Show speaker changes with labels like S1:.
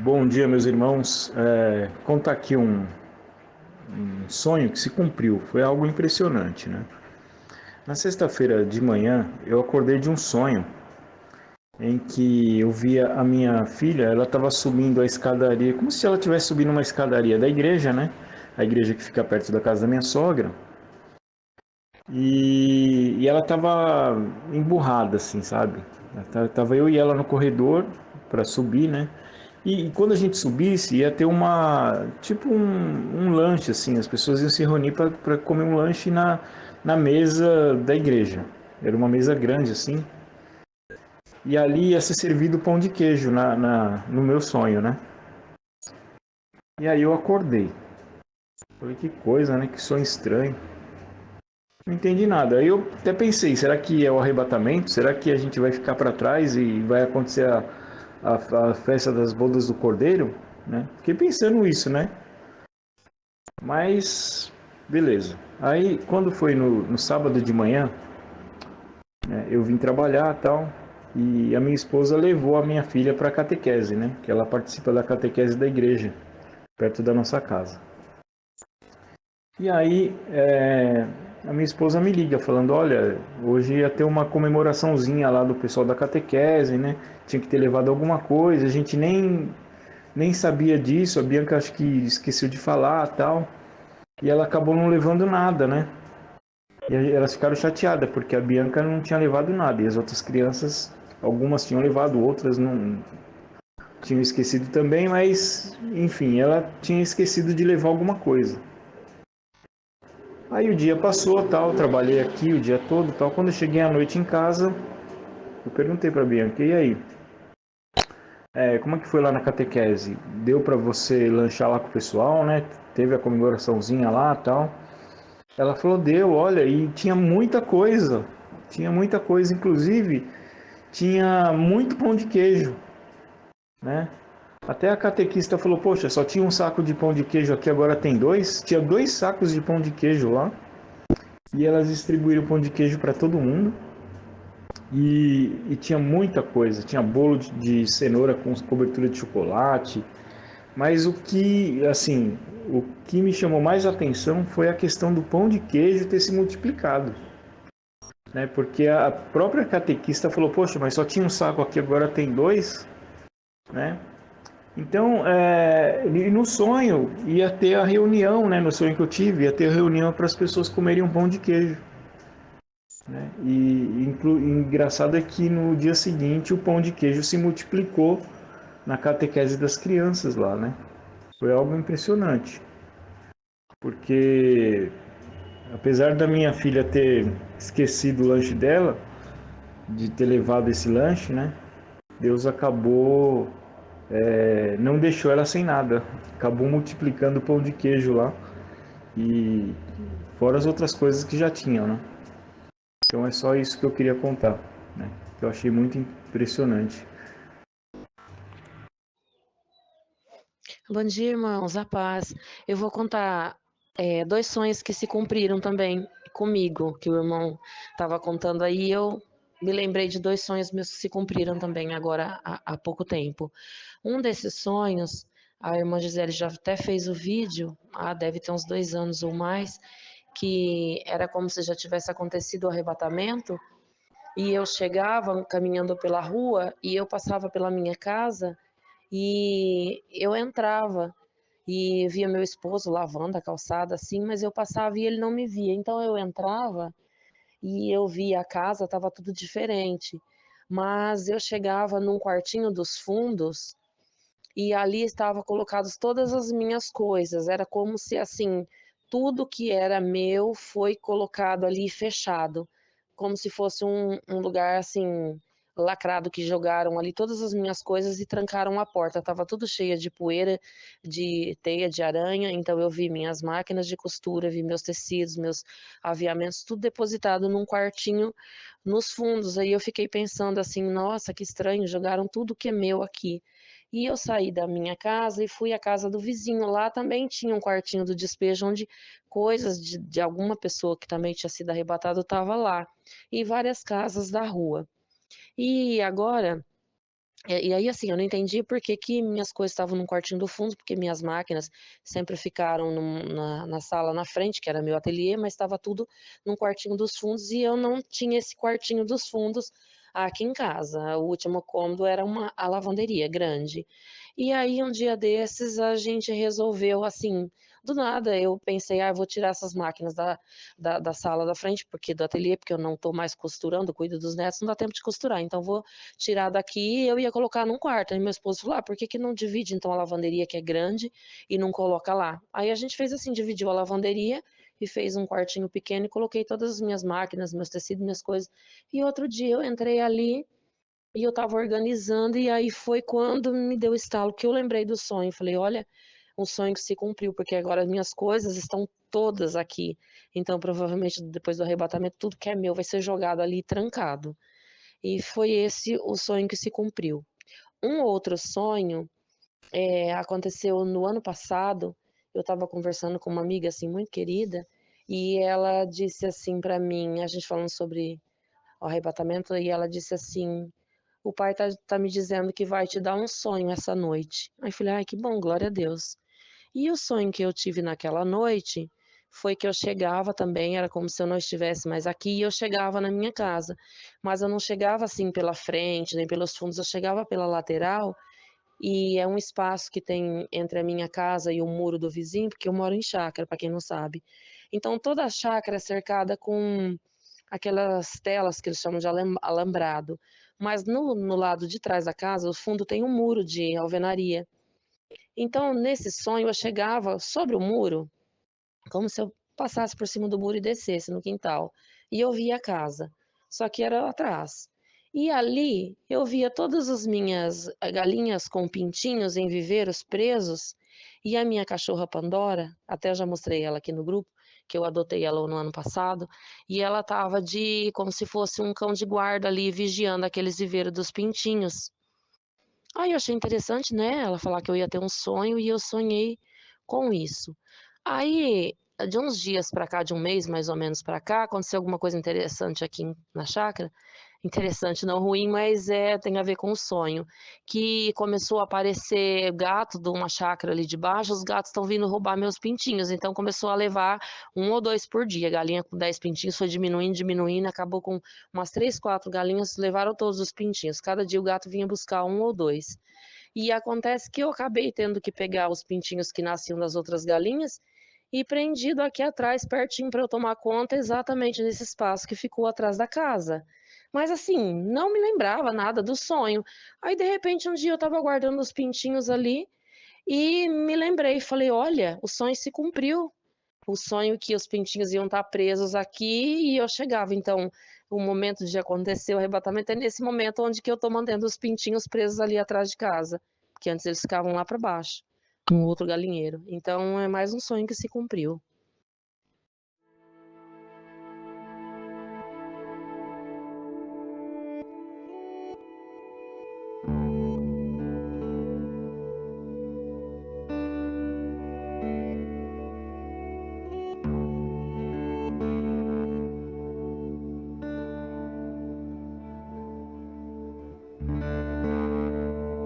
S1: Bom dia, meus irmãos. Contar aqui um sonho que se cumpriu. Foi algo impressionante, né? Na sexta-feira de manhã, eu acordei de um sonho em que eu via a minha filha. Ela estava subindo a escadaria, como se ela estivesse subindo uma escadaria da igreja, né? A igreja que fica perto da casa da minha sogra. E ela estava emburrada, assim, sabe? Tava eu e ela no corredor para subir, né? E quando a gente subisse, ia ter tipo um lanche, assim, as pessoas iam se reunir para comer um lanche na mesa da igreja. Era uma mesa grande, assim, e ali ia ser servido pão de queijo no meu sonho, né? E aí eu acordei. Falei, que coisa, né? Que sonho estranho. Não entendi nada. Aí eu até pensei, será que é o arrebatamento? Será que a gente vai ficar para trás e vai acontecer a festa das bodas do Cordeiro? Né? Fiquei pensando isso, né? Mas, beleza. Aí, quando foi no sábado de manhã, né, eu vim trabalhar e tal, e a minha esposa levou a minha filha para a catequese, né? Que ela participa da catequese da igreja, perto da nossa casa. E aí, a minha esposa me liga falando, olha, hoje ia ter uma comemoraçãozinha lá do pessoal da catequese, né? Tinha que ter levado alguma coisa, a gente nem sabia disso, a Bianca acho que esqueceu de falar tal. E ela acabou não levando nada, né? E elas ficaram chateadas, porque a Bianca não tinha levado nada. E as outras crianças, algumas tinham levado, outras não tinham esquecido também, mas enfim, ela tinha esquecido de levar alguma coisa. Aí o dia passou, tal, trabalhei aqui o dia todo, tal. Quando eu cheguei à noite em casa, eu perguntei para a Bianca, e aí? Como é que foi lá na catequese? Deu para você lanchar lá com o pessoal, né? Teve a comemoraçãozinha lá, tal. Ela falou, deu, olha, e tinha muita coisa, inclusive tinha muito pão de queijo, né? Até a catequista falou, poxa, só tinha um saco de pão de queijo aqui, agora tem dois. Tinha 2 sacos de pão de queijo lá, e elas distribuíram pão de queijo para todo mundo. E tinha muita coisa, tinha bolo de cenoura com cobertura de chocolate, mas o que me chamou mais atenção foi a questão do pão de queijo ter se multiplicado. Né? Porque a própria catequista falou, poxa, mas só tinha um saco aqui, agora tem dois, né? Então, e no sonho ia ter a reunião, né? No sonho que eu tive, ia ter a reunião para as pessoas comerem um pão de queijo. Né? Engraçado é que no dia seguinte o pão de queijo se multiplicou na catequese das crianças lá, né? Foi algo impressionante, porque apesar da minha filha ter esquecido o lanche dela, de ter levado esse lanche, né? Deus acabou, não deixou ela sem nada, acabou multiplicando o pão de queijo lá e fora as outras coisas que já tinham, né? Então é só isso que eu queria contar, né? Que eu achei muito impressionante.
S2: Bom dia, irmãos, a paz. Eu vou contar dois sonhos que se cumpriram também comigo, que o irmão estava contando aí. Eu me lembrei de dois sonhos meus que se cumpriram também agora há pouco tempo. Um desses sonhos, a irmã Gisele já até fez o vídeo, deve ter uns 2 anos ou mais, que era como se já tivesse acontecido o arrebatamento. E eu chegava caminhando pela rua e eu passava pela minha casa e eu entrava e via meu esposo lavando a calçada assim, mas eu passava e ele não me via. Então eu entrava e eu via a casa, estava tudo diferente. Mas eu chegava num quartinho dos fundos e ali estavam colocadas todas as minhas coisas. Era como se assim, tudo que era meu foi colocado ali e fechado, como se fosse um lugar assim lacrado, que jogaram ali todas as minhas coisas e trancaram a porta. Tava tudo cheia de poeira, de teia de aranha. Então eu vi minhas máquinas de costura, vi meus tecidos, meus aviamentos, tudo depositado num quartinho nos fundos. Aí eu fiquei pensando assim, nossa, que estranho, jogaram tudo que é meu aqui. E eu saí da minha casa e fui à casa do vizinho. Lá também tinha um quartinho do despejo onde coisas de alguma pessoa que também tinha sido arrebatada estava lá. E várias casas da rua. E agora E aí, assim, eu não entendi por que que minhas coisas estavam num quartinho do fundo, porque minhas máquinas sempre ficaram na sala na frente, que era meu ateliê, mas estava tudo num quartinho dos fundos e eu não tinha esse quartinho dos fundos aqui em casa. O último cômodo era a lavanderia grande. E aí, um dia desses, a gente resolveu, assim, do nada, eu pensei: "Ah, eu vou tirar essas máquinas da sala da frente, porque do ateliê, porque eu não estou mais costurando, cuido dos netos, não dá tempo de costurar, então vou tirar daqui e eu ia colocar num quarto". Aí meu esposo falou: "Ah, por que que não divide então a lavanderia que é grande e não coloca lá?". Aí a gente fez assim, dividiu a lavanderia e fez um quartinho pequeno e coloquei todas as minhas máquinas, meus tecidos, minhas coisas. E outro dia eu entrei ali e eu estava organizando e aí foi quando me deu o estalo que eu lembrei do sonho, falei: "Olha, um sonho que se cumpriu, porque agora as minhas coisas estão todas aqui, então provavelmente depois do arrebatamento tudo que é meu vai ser jogado ali trancado". E foi esse o sonho que se cumpriu. Um outro sonho, aconteceu no ano passado, eu estava conversando com uma amiga, assim, muito querida, e ela disse assim para mim, a gente falando sobre o arrebatamento, e ela disse assim: "O pai tá me dizendo que vai te dar um sonho essa noite". Aí eu falei: "Ai, que bom, glória a Deus". E o sonho que eu tive naquela noite foi que eu chegava também, era como se eu não estivesse mais aqui, e eu chegava na minha casa. Mas eu não chegava assim pela frente, nem pelos fundos, eu chegava pela lateral, e é um espaço que tem entre a minha casa e o muro do vizinho, porque eu moro em chácara, para quem não sabe. Então toda a chácara é cercada com aquelas telas que eles chamam de alambrado. Mas no lado de trás da casa, o fundo tem um muro de alvenaria. Então, nesse sonho, eu chegava sobre o muro, como se eu passasse por cima do muro e descesse no quintal, e eu via a casa, só que era atrás. E ali eu via todas as minhas galinhas com pintinhos em viveiros presos, e a minha cachorra Pandora, até já mostrei ela aqui no grupo, que eu adotei ela no ano passado, e ela estava de como se fosse um cão de guarda ali vigiando aqueles viveiros dos pintinhos. Aí eu achei interessante, né, ela falar que eu ia ter um sonho e eu sonhei com isso. Aí, de uns dias pra cá, de um mês mais ou menos pra cá, aconteceu alguma coisa interessante aqui na chácara. Interessante, não ruim, mas tem a ver com o sonho. Que começou a aparecer gato de uma chácara ali de baixo, os gatos estão vindo roubar meus pintinhos, então começou a levar um ou dois por dia. Galinha com 10 pintinhos foi diminuindo, diminuindo, acabou com umas 3, 4 galinhas, levaram todos os pintinhos. Cada dia o gato vinha buscar um ou dois. E acontece que eu acabei tendo que pegar os pintinhos que nasciam das outras galinhas e prendido aqui atrás, pertinho para eu tomar conta, exatamente nesse espaço que ficou atrás da casa. Mas assim, não me lembrava nada do sonho. Aí de repente um dia eu estava guardando os pintinhos ali e me lembrei, falei: "Olha, o sonho se cumpriu". O sonho que os pintinhos iam estar presos aqui e eu chegava. Então, o momento de acontecer o arrebatamento é nesse momento onde que eu estou mantendo os pintinhos presos ali atrás de casa, porque antes eles ficavam lá para baixo, no outro galinheiro. Então é mais um sonho que se cumpriu.